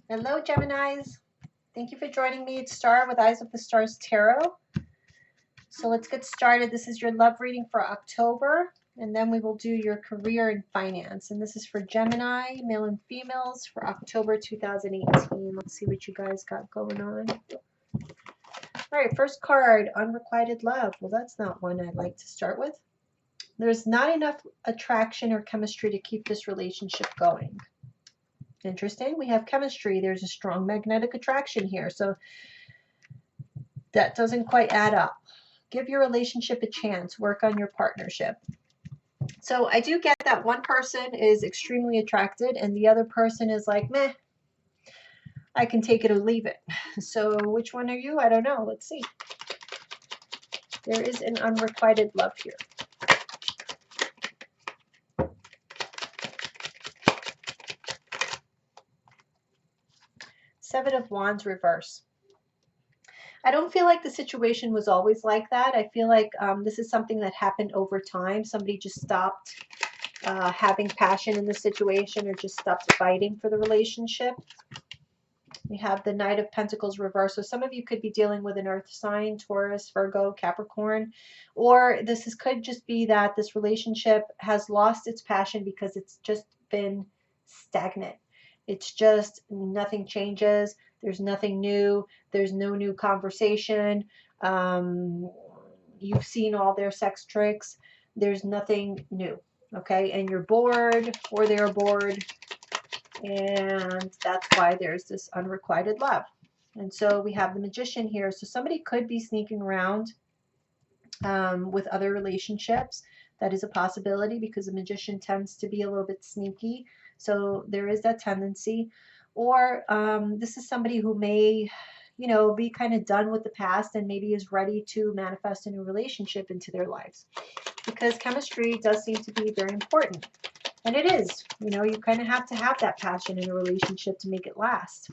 Hello, Geminis. Thank you for joining me. It's Star with Eyes of the Stars Tarot. So let's get started. This is your love reading for October, and then we will do your career and finance. And this is for Gemini, male and females, for October 2018. Let's see what you guys got going on. All right, first card, unrequited love. Well, that's not one I'd like to start with. There's not enough attraction or chemistry to keep this relationship going. Interesting. We have chemistry. There's a strong magnetic attraction here. So that doesn't quite add up. Give your relationship a chance. Work on your partnership. So I do get that one person is extremely attracted and the other person is like, meh, I can take it or leave it. So which one are you? I don't know. Let's see. There is an unrequited love here. Seven of Wands reverse. I don't feel like the situation was always like that. I feel like this is something that happened over time. Somebody just stopped having passion in the situation or just stopped fighting for the relationship. We have the Knight of Pentacles reverse. So some of you could be dealing with an earth sign, Taurus, Virgo, Capricorn, or could just be that this relationship has lost its passion because it's just been stagnant. It's just nothing changes. There's nothing new. There's no new conversation. You've seen all their sex tricks. There's nothing new. Okay, and you're bored or they're bored. And that's why there's this unrequited love. And so we have the Magician here. So somebody could be sneaking around with other relationships. That is a possibility because the Magician tends to be a little bit sneaky. So there is that tendency. Or this is somebody who may, be kind of done with the past and maybe is ready to manifest a new relationship into their lives. Because chemistry does seem to be very important. And it is, you kind of have to have that passion in a relationship to make it last.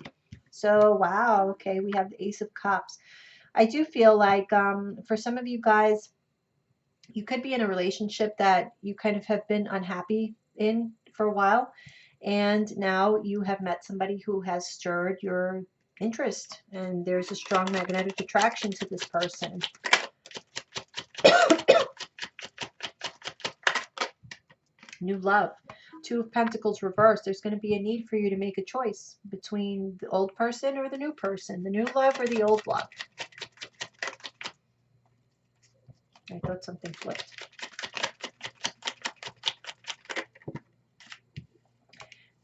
So, wow, okay, we have the Ace of Cups. I do feel like for some of you guys, you could be in a relationship that you kind of have been unhappy in for a while. And now you have met somebody who has stirred your interest. And there's a strong magnetic attraction to this person. New love. Two of Pentacles reversed. There's going to be a need for you to make a choice between the old person or the new person, the new love or the old love. I thought something flipped.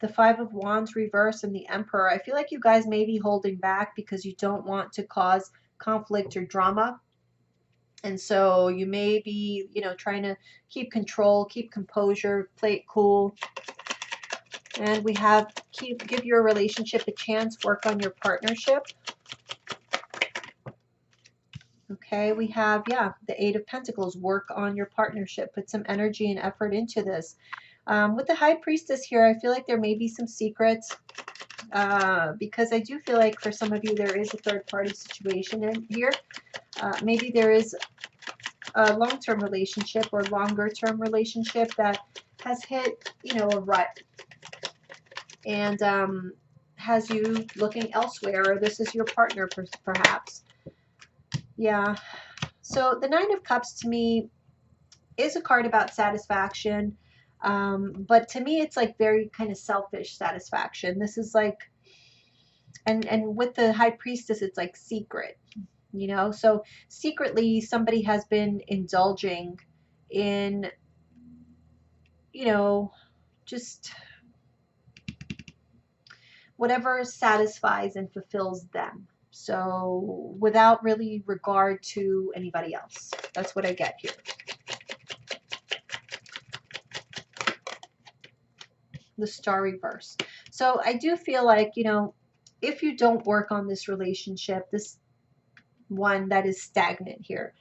The Five of Wands reverse and the Emperor. I feel like you guys may be holding back because you don't want to cause conflict or drama. And so you may be, trying to keep control, keep composure, play it cool. And we have give your relationship a chance, work on your partnership. Okay, we have, the Eight of Pentacles, work on your partnership, put some energy and effort into this. With the High Priestess here, I feel like there may be some secrets because I do feel like for some of you there is a third-party situation in here. Maybe there is a long-term relationship or longer-term relationship that has hit, a rut and has you looking elsewhere, or this is your partner perhaps. Yeah. So the Nine of Cups to me is a card about satisfaction. But to me, it's like very kind of selfish satisfaction. This is like, and with the High Priestess, it's like secret, so secretly somebody has been indulging in, just whatever satisfies and fulfills them. So without really regard to anybody else. That's what I get here. The Star reverse. So I do feel like, if you don't work on this relationship, this one that is stagnant here,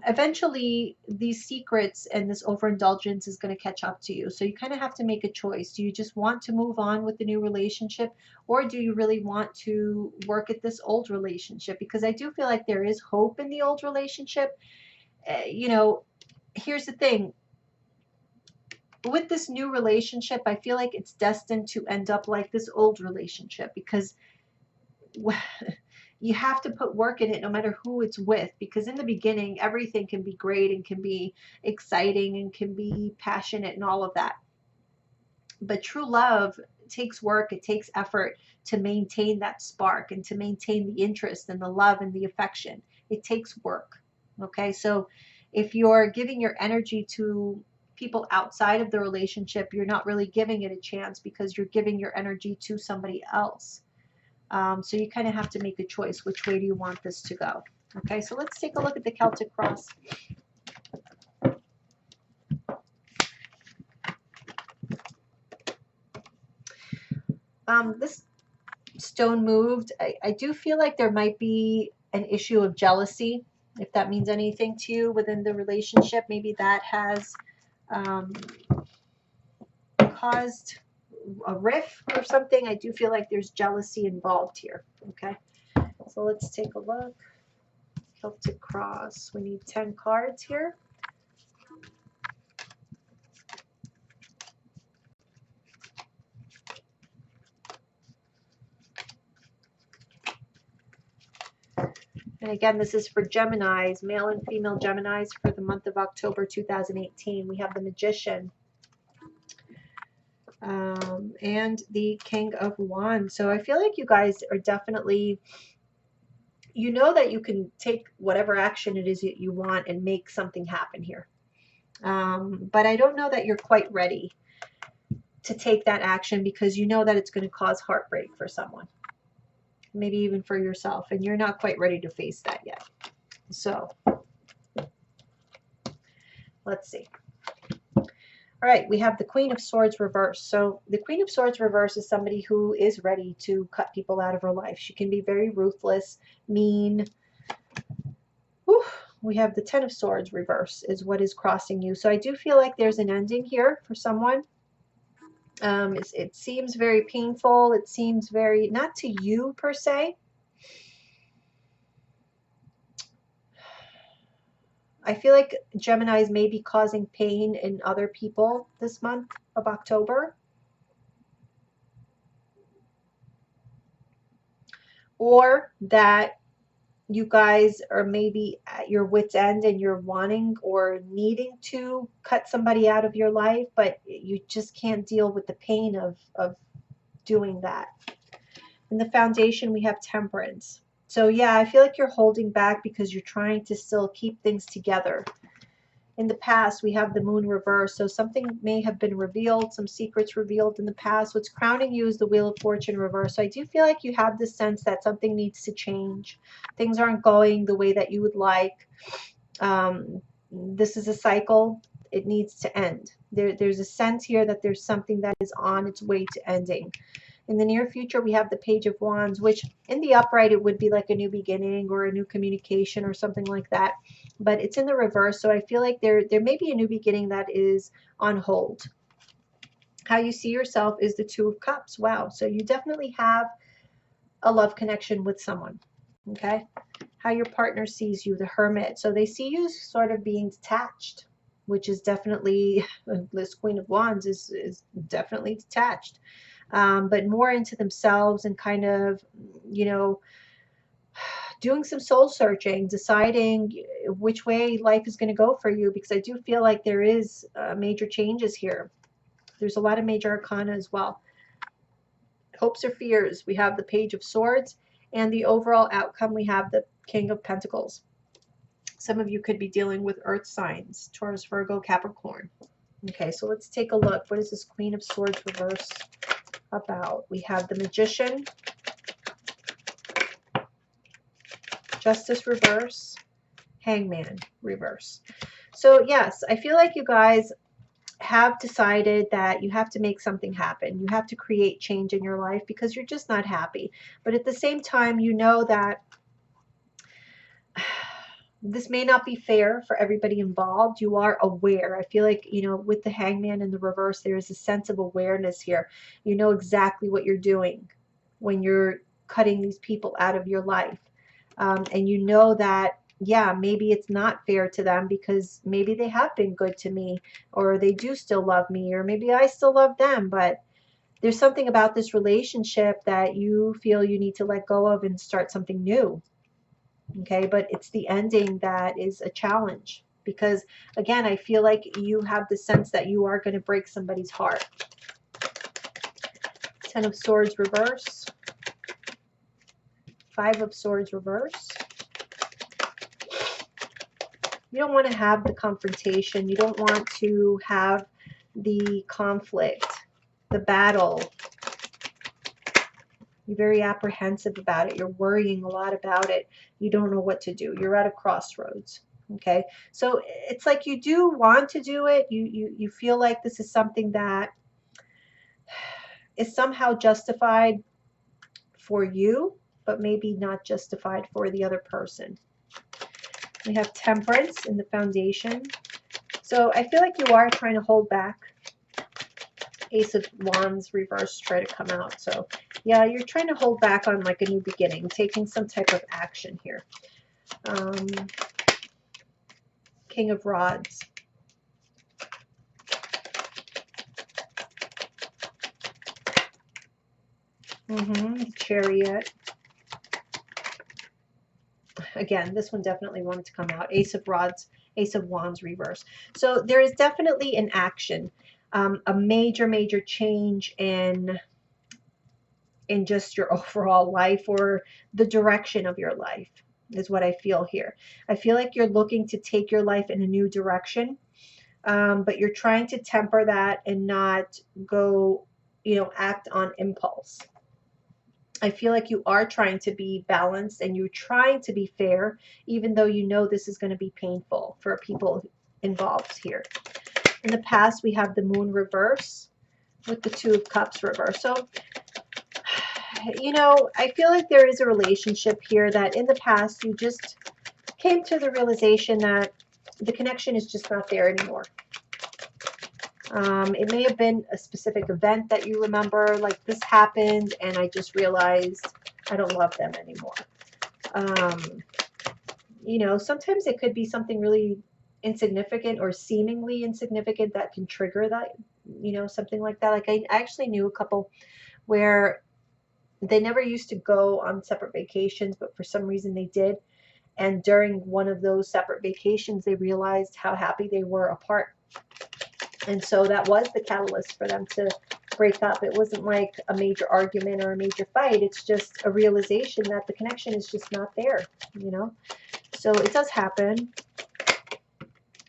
eventually these secrets and this overindulgence is going to catch up to you. So you kind of have to make a choice. Do you just want to move on with the new relationship, or do you really want to work at this old relationship? Because I do feel like there is hope in the old relationship. Here's the thing. with this new relationship, I feel like it's destined to end up like this old relationship, because you have to put work in it no matter who it's with, because in the beginning everything can be great and can be exciting and can be passionate and all of that. But true love takes work, it takes effort to maintain that spark and to maintain the interest and the love and the affection. It takes work. Okay, so if you're giving your energy to people outside of the relationship, you're not really giving it a chance, because you're giving your energy to somebody else. So you kind of have to make a choice. Which way do you want this to go? Okay, so let's take a look at the Celtic Cross. This stone moved. I do feel like there might be an issue of jealousy, if that means anything to you, within the relationship. Maybe that has caused a rift or something. I do feel like there's jealousy involved here. Okay, so let's take a look. Celtic Cross. We need 10 cards here. And again, this is for Geminis, male and female Geminis, for the month of October 2018. We have the Magician and the King of Wands. So I feel like you guys are definitely, you know that you can take whatever action it is that you want and make something happen here. But I don't know that you're quite ready to take that action, because you know that it's going to cause heartbreak for someone. Maybe even for yourself, and you're not quite ready to face that yet. So let's see. All right, we have the Queen of Swords reverse. So the Queen of Swords reverse is somebody who is ready to cut people out of her life. She can be very ruthless, mean. Whew. We have the Ten of Swords reverse is what is crossing you. So I do feel like there's an ending here for someone. It seems very painful. It seems very, not to you per se. I feel like Geminis may be causing pain in other people this month of October. Or that you guys are maybe at your wit's end and you're wanting or needing to cut somebody out of your life, but you just can't deal with the pain of doing that. In the Foundation, we have Temperance. So yeah, I feel like you're holding back because you're trying to still keep things together. In the past, we have the Moon reverse. So something may have been revealed, some secrets revealed in the past. What's crowning you is the Wheel of Fortune reverse. So I do feel like you have this sense that something needs to change. Things aren't going the way that you would like. This is a cycle. It needs to end. There's a sense here that there's something that is on its way to ending. In the near future, we have the Page of Wands, which in the upright, it would be like a new beginning or a new communication or something like that. But it's in the reverse, so I feel like there may be a new beginning that is on hold. How you see yourself is the Two of Cups. Wow, so you definitely have a love connection with someone, okay? How your partner sees you, the Hermit. So they see you sort of being detached, which is definitely, this Queen of Wands is definitely detached. But more into themselves and kind of, you know, doing some soul searching, deciding which way life is going to go for you, because I do feel like there is major changes here. There's a lot of major arcana as well. Hopes or fears, we have the Page of Swords, and the overall outcome, we have the King of Pentacles. Some of you could be dealing with earth signs, Taurus, Virgo, Capricorn. Okay, so let's take a look. What is this Queen of Swords reverse about? We have the Magician, Justice reverse, Hangman reverse. So yes, I feel like you guys have decided that you have to make something happen. You have to create change in your life because you're just not happy. But at the same time, you know that this may not be fair for everybody involved. You are aware. I feel like, you know, with the Hangman in the reverse, there is a sense of awareness here. You know exactly what you're doing when you're cutting these people out of your life. And you know that yeah, maybe it's not fair to them because maybe they have been good to me, or they do still love me, or maybe I still love them, but there's something about this relationship that you feel you need to let go of and start something new. Okay, but it's the ending that is a challenge because, again, I feel like you have the sense that you are going to break somebody's heart. Ten of Swords reverse. Five of Swords reverse. You don't want to have the confrontation. You don't want to have the conflict, the battle. You're very apprehensive about it. You're worrying a lot about it. You don't know what to do. You're at a crossroads. Okay, so it's like you do want to do it. You feel like this is something that is somehow justified for you, but maybe not justified for the other person. We have Temperance in the foundation. So I feel like you are trying to hold back. Ace of Wands reverse try to come out. So yeah, you're trying to hold back on like a new beginning, taking some type of action here. King of Rods. The Chariot. Again, this one definitely wanted to come out. Ace of Rods, Ace of Wands reverse. So there is definitely an action, a major change in just your overall life or the direction of your life is what I feel here. I feel like you're looking to take your life in a new direction, but you're trying to temper that and not go, act on impulse. I feel like you are trying to be balanced and you're trying to be fair, even though you know this is going to be painful for people involved here. In the past, we have the Moon reverse with the Two of Cups reverse. So, I feel like there is a relationship here that in the past you just came to the realization that the connection is just not there anymore. It may have been a specific event that you remember, like this happened and I just realized I don't love them anymore. Sometimes it could be something really insignificant or seemingly insignificant that can trigger that, something like that. Like I actually knew a couple where they never used to go on separate vacations, but for some reason they did. And during one of those separate vacations, they realized how happy they were apart. And so that was the catalyst for them to break up. It wasn't like a major argument or a major fight. It's just a realization that the connection is just not there, So it does happen.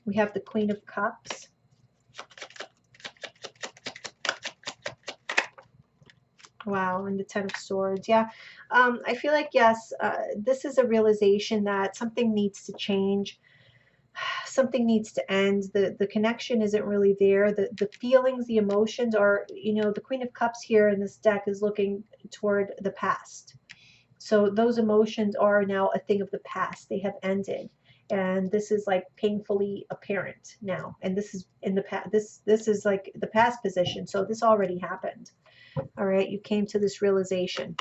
We have the Queen of Cups. Wow, and the Ten of Swords. Yeah, I feel like, yes, this is a realization that something needs to change. Something needs to end. The connection isn't really there. The feelings, the emotions are, the Queen of Cups here in this deck is looking toward the past. So those emotions are now a thing of the past. They have ended. And this is like painfully apparent now. And this is in the past. This is like the past position. So this already happened. All right, you came to this realization.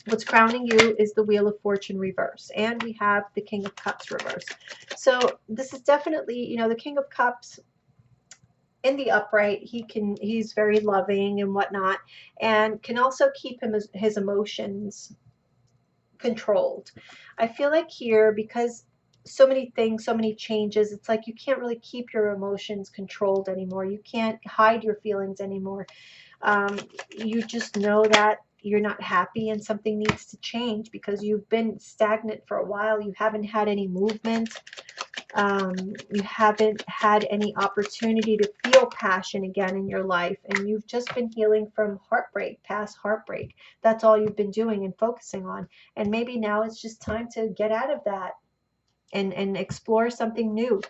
What's crowning you is the Wheel of Fortune reverse, and we have the King of Cups reverse. So this is definitely, the King of Cups in the upright. He's very loving and whatnot, and can also keep his emotions controlled. I feel like here, because so many things, so many changes, it's like you can't really keep your emotions controlled anymore. You can't hide your feelings anymore. You just know that you're not happy and something needs to change because you've been stagnant for a while. You haven't had any movement. You haven't had any opportunity to feel passion again in your life, and you've just been healing from heartbreak, past heartbreak. That's all you've been doing and focusing on. And maybe now it's just time to get out of that and explore something new.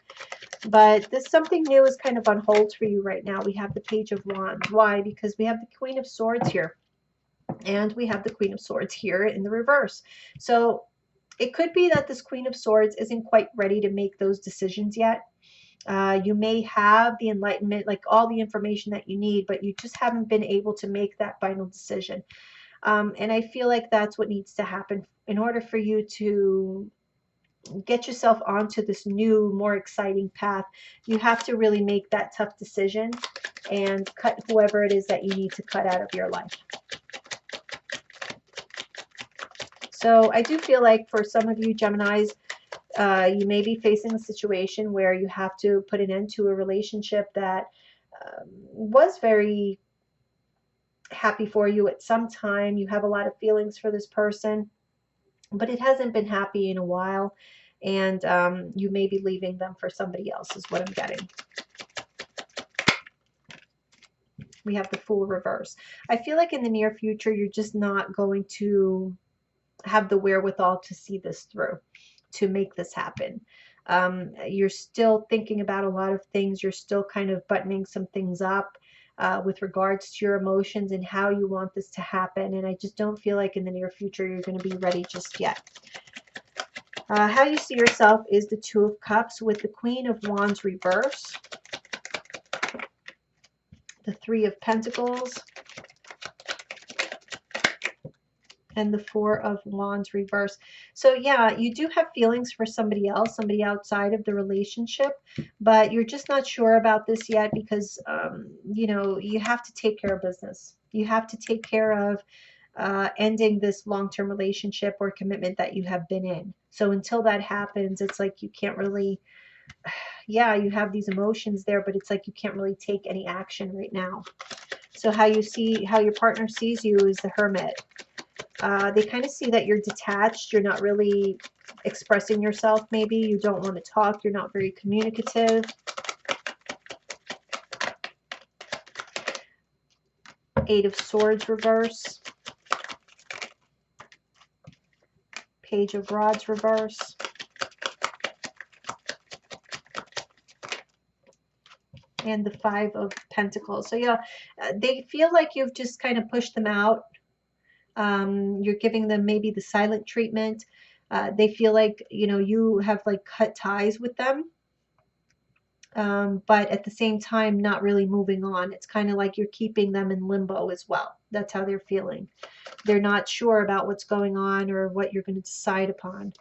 But this something new is kind of on hold for you right now. We have the Page of Wands. Why? Because we have the Queen of Swords here. And we have the Queen of Swords here in the reverse. So it could be that this Queen of Swords isn't quite ready to make those decisions yet. You may have the enlightenment, like all the information that you need, but you just haven't been able to make that final decision. And I feel like that's what needs to happen in order for you to get yourself onto this new, more exciting path, you have to really make that tough decision and cut whoever it is that you need to cut out of your life. So I do feel like for some of you Geminis, you may be facing a situation where you have to put an end to a relationship that was very happy for you at some time. You have a lot of feelings for this person, but it hasn't been happy in a while, and you may be leaving them for somebody else is what I'm getting. We have the Fool reverse. I feel like in the near future, you're just not going to have the wherewithal to see this through, to make this happen. You're still thinking about a lot of things. You're still kind of buttoning some things up with regards to your emotions and how you want this to happen. And I just don't feel like in the near future you're going to be ready just yet. How you see yourself is the Two of Cups with the Queen of Wands reverse, the Three of Pentacles, and the Four of Wands reverse. So yeah, you do have feelings for somebody else, somebody outside of the relationship, but you're just not sure about this yet because, you know, you have to take care of business. You have to take care of ending this long-term relationship or commitment that you have been in. So until that happens, it's like you can't really, yeah, you have these emotions there, but it's like you can't really take any action right now. So how you see, how your partner sees you is the Hermit. They kind of see that you're detached. You're not really expressing yourself. Maybe you don't want to talk. You're not very communicative. Eight of Swords reverse. Page of Rods reverse. And the Five of Pentacles. So yeah, they feel like you've just kind of pushed them out. You're giving them maybe the silent treatment. They feel like, you know, you have like cut ties with them. But at the same time, not really moving on. It's kind of like you're keeping them in limbo as well. That's how they're feeling. They're not sure about what's going on or what you're going to decide upon.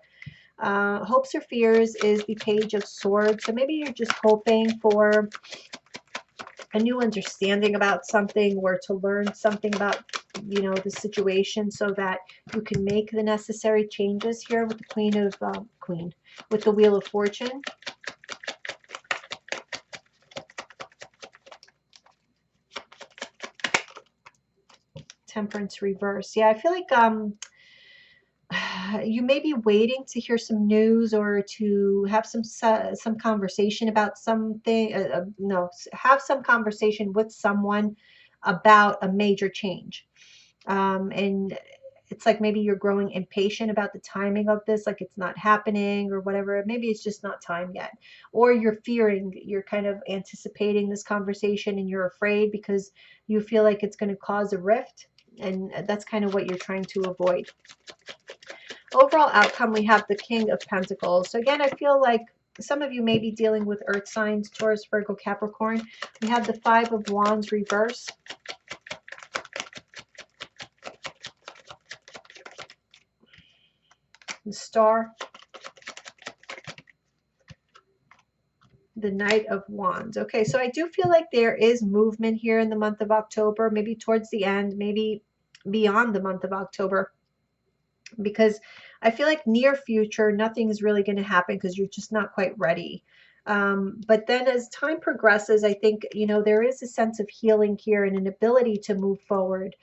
Hopes or fears is the Page of Swords. So maybe you're just hoping for a new understanding about something or to learn something about, you know, the situation so that you can make the necessary changes here with the with the Wheel of Fortune. Temperance reverse. Yeah, I feel like you may be waiting to hear some news or to have some conversation about something. No, have some conversation with someone about a major change. And it's like maybe you're growing impatient about the timing of this, like it's not happening or whatever. Maybe it's just not time yet. Or you're fearing, you're kind of anticipating this conversation and you're afraid because you feel like it's going to cause a rift. And that's kind of what you're trying to avoid. Overall outcome, we have the King of Pentacles. So again, I feel like some of you may be dealing with earth signs, Taurus, Virgo, Capricorn. We have the Five of Wands reverse. The Star. The Knight of Wands. Okay, so I do feel like there is movement here in the month of October, maybe towards the end, maybe beyond the month of October, because I feel like near future, nothing's really going to happen because you're just not quite ready. But then as time progresses, I think, you know, there is a sense of healing here and an ability to move forward,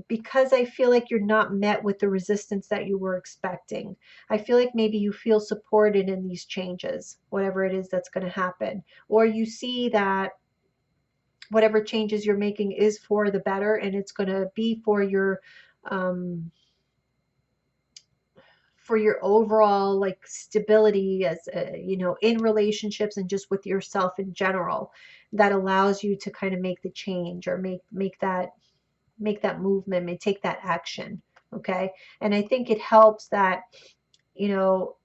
because I feel like you're not met with the resistance that you were expecting. I feel like maybe you feel supported in these changes, whatever it is that's going to happen, or you see that whatever changes you're making is for the better and it's going to be for your overall like stability as you know, in relationships and just with yourself in general, that allows you to kind of make the change or make that movement, may take that action. Okay. And I think it helps that, you know,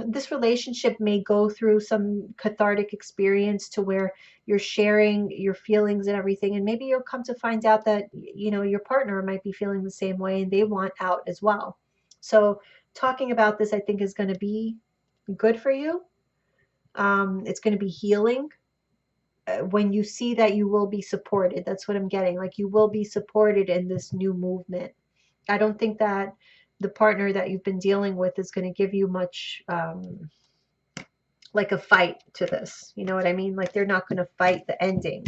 this relationship may go through some cathartic experience to where you're sharing your feelings and everything, and maybe you'll come to find out that, you know, your partner might be feeling the same way and they want out as well. So talking about this, I think, is going to be good for you. It's going to be healing. When you see that you will be supported, that's what I'm getting. Like you will be supported in this new movement. I don't think that the partner that you've been dealing with is going to give you much like a fight to this. You know what I mean? Like they're not going to fight the ending.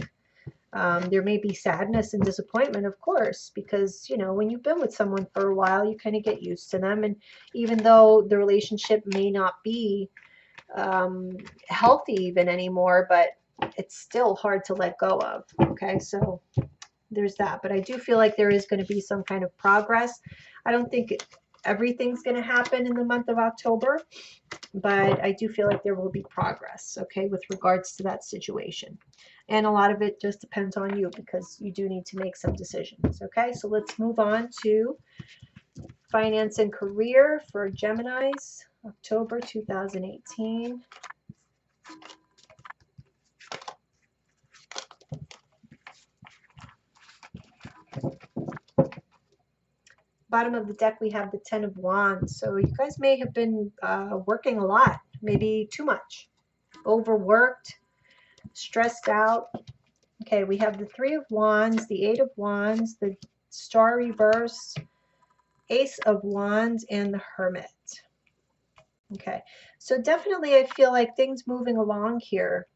There may be sadness and disappointment, of course, because, you know, when you've been with someone for a while, you kind of get used to them. And even though the relationship may not be healthy even anymore, but it's still hard to let go of. Okay, so there's that. But I do feel like there is going to be some kind of progress. I don't think everything's going to happen in the month of October, but I do feel like there will be progress, okay, with regards to that situation. And a lot of it just depends on you because you do need to make some decisions, okay? So let's move on to finance and career for Geminis, October 2018. Bottom of the deck, we have the 10 of Wands. So you guys may have been working a lot, maybe too much, overworked, stressed out. Okay, we have the 3 of Wands, the 8 of Wands, the Star reverse, Ace of Wands, and the Hermit. Okay, so definitely I feel like things moving along here.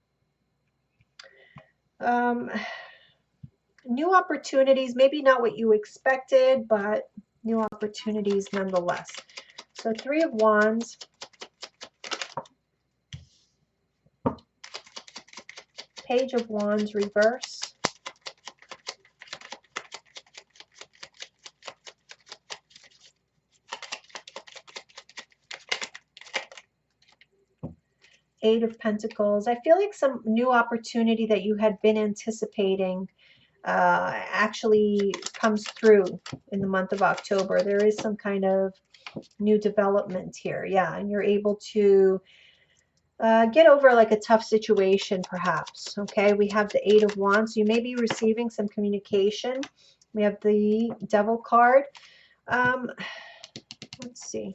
New opportunities, maybe not what you expected, but new opportunities nonetheless. So 3 of Wands, Page of Wands reverse, Eight of Pentacles. I feel like some new opportunity that you had been anticipating actually comes through in the month of October. There is some kind of new development here. Yeah, and you're able to get over like a tough situation perhaps. Okay, we have the 8 of Wands. So you may be receiving some communication. We have the Devil card. Let's see.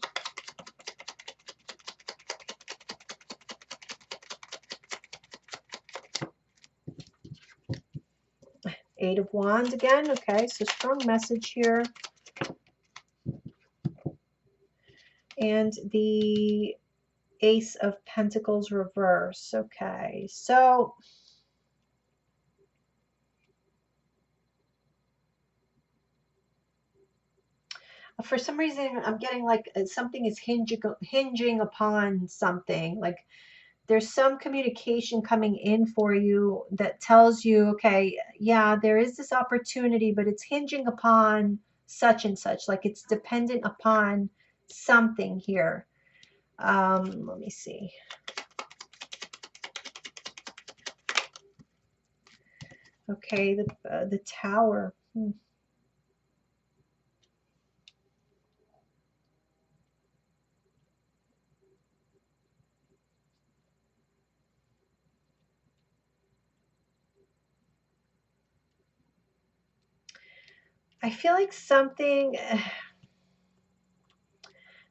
Eight of Wands again. Okay, so strong message here. And the Ace of Pentacles reverse. Okay, so for some reason I'm getting like something is hinging upon something. Like there's some communication coming in for you that tells you, okay, yeah, there is this opportunity, but it's hinging upon such and such. Like it's dependent upon something here. Let me see. Okay, the Tower. I feel like something,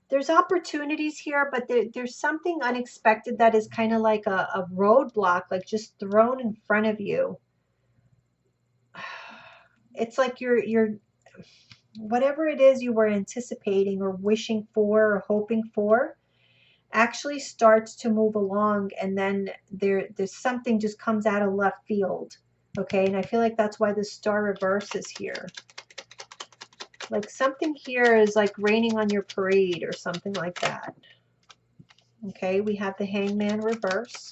there's opportunities here, but there's something unexpected that is kind of like a roadblock, like just thrown in front of you. It's like you're whatever it is you were anticipating or wishing for or hoping for actually starts to move along, and then there's something just comes out of left field. Okay, and I feel like that's why the Star reverse is here. Like something here is like raining on your parade or something like that. Okay, we have the Hangman reverse,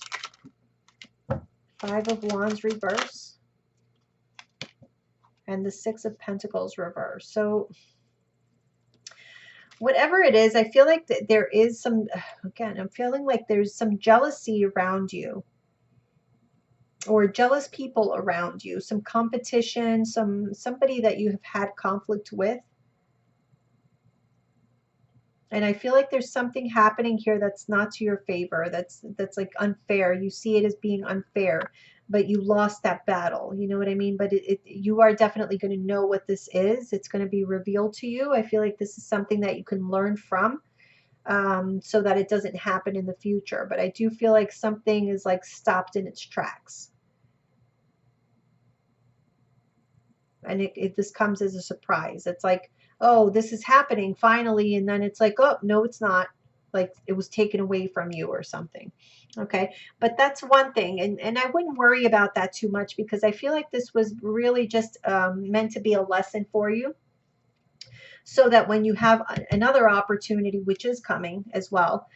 5 of Wands reverse, and the 6 of Pentacles reverse. So whatever it is, I feel like that there is some, again, I'm feeling like there's some jealousy around you, or jealous people around you, some competition, somebody that you have had conflict with. And I feel like there's something happening here that's not to your favor, that's like unfair. You see it as being unfair, but you lost that battle. You know what I mean? But you are definitely going to know what this is. It's going to be revealed to you. I feel like this is something that you can learn from. so that it doesn't happen in the future. But I do feel like something is like stopped in its tracks. And this comes as a surprise. It's like, oh, this is happening finally. And then it's like, oh, no, it's not. Like it was taken away from you or something. Okay. But that's one thing. And I wouldn't worry about that too much, because I feel like this was really just meant to be a lesson for you, so that when you have another opportunity, which is coming as well,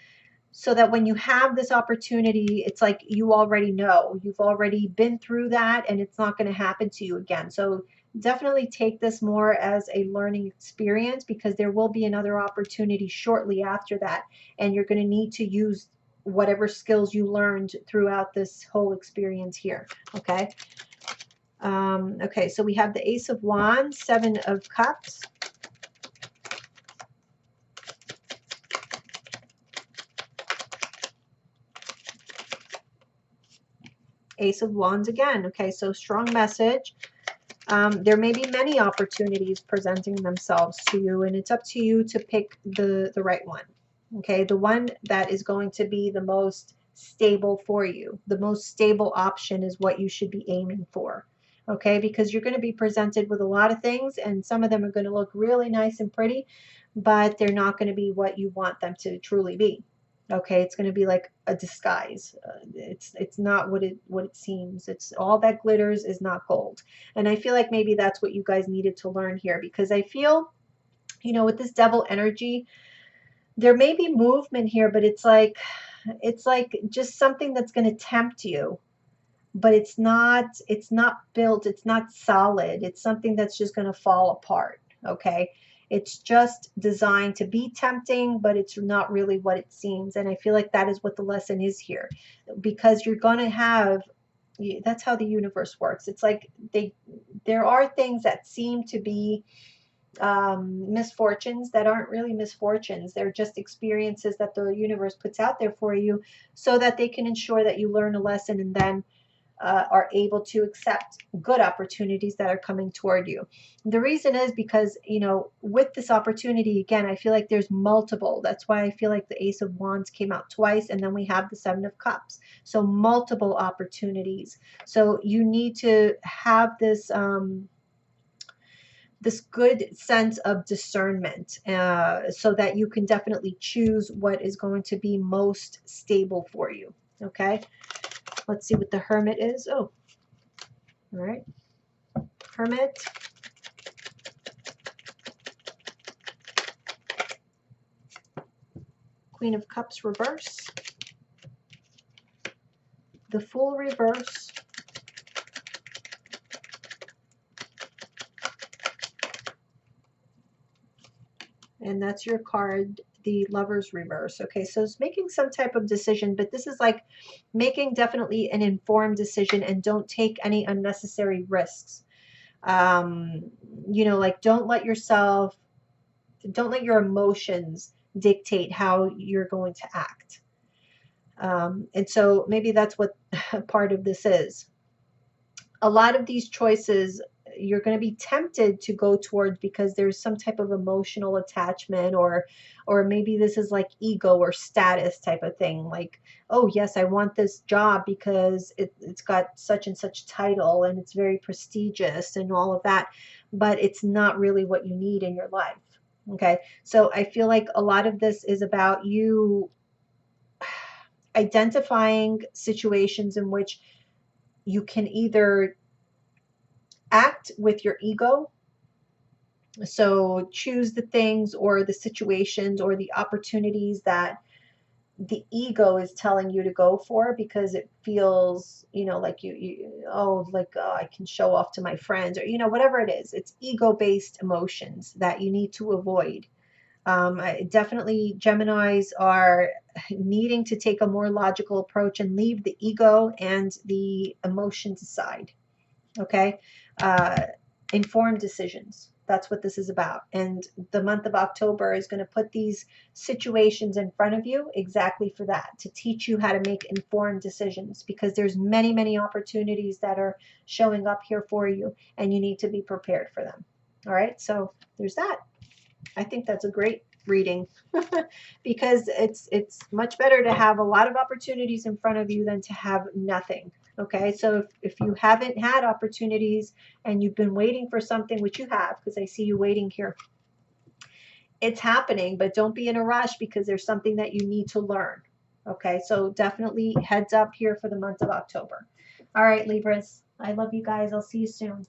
so that when you have this opportunity, it's like you already know, you've already been through that, and it's not going to happen to you again. So definitely take this more as a learning experience, because there will be another opportunity shortly after that, and you're going to need to use whatever skills you learned throughout this whole experience here. Okay. Okay, so we have the Ace of Wands, Seven of Cups, Ace of Wands again. Okay, so strong message. There may be many opportunities presenting themselves to you, and it's up to you to pick the right one. Okay, the one that is going to be the most stable for you. The most stable option is what you should be aiming for. Okay, because you're going to be presented with a lot of things, and some of them are going to look really nice and pretty, but they're not going to be what you want them to truly be. Okay, it's going to be like a disguise. It's not what it seems. It's all that glitters is not gold. And I feel like maybe that's what you guys needed to learn here, because I feel, with this devil energy, there may be movement here, but it's like just something that's going to tempt you, but it's not built, it's not solid. It's something that's just going to fall apart. Okay, it's just designed to be tempting, but it's not really what it seems. And I feel like that is what the lesson is here, because you're going to have, that's how the universe works. It's like there are things that seem to be misfortunes that aren't really misfortunes. They're just experiences that the universe puts out there for you, so that they can ensure that you learn a lesson, and then are able to accept good opportunities that are coming toward you. The reason is because, with this opportunity, again, I feel like there's multiple. That's why I feel like the Ace of Wands came out twice, and then we have the Seven of Cups. So multiple opportunities. So you need to have this this good sense of discernment, so that you can definitely choose what is going to be most stable for you. Okay. Let's see what the Hermit is. Oh, all right. Hermit. Queen of Cups reverse. The Fool reverse. And that's your card, the Lovers reverse. Okay, so it's making some type of decision, but this is like making definitely an informed decision, and don't take any unnecessary risks. Like don't let your emotions dictate how you're going to act. And so maybe that's what part of this is. A lot of these choices you're going to be tempted to go towards because there's some type of emotional attachment, or maybe this is like ego or status type of thing, like, oh yes, I want this job because it's got such and such title and it's very prestigious and all of that, but it's not really what you need in your life. Okay, so I feel like a lot of this is about you identifying situations in which you can either act with your ego, so choose the things or the situations or the opportunities that the ego is telling you to go for, because it feels, like I can show off to my friends, or whatever it is. It's ego-based emotions that you need to avoid. Definitely Geminis are needing to take a more logical approach and leave the ego and the emotions aside. Okay. Informed decisions. That's what this is about. And the month of October is going to put these situations in front of you exactly for that, to teach you how to make informed decisions, because there's many, many opportunities that are showing up here for you, and you need to be prepared for them. All right. So there's that. I think that's a great reading because it's much better to have a lot of opportunities in front of you than to have nothing. Okay, so if you haven't had opportunities and you've been waiting for something, which you have, because I see you waiting here, it's happening, but don't be in a rush because there's something that you need to learn. Okay, so definitely heads up here for the month of October. All right, Libras, I love you guys. I'll see you soon.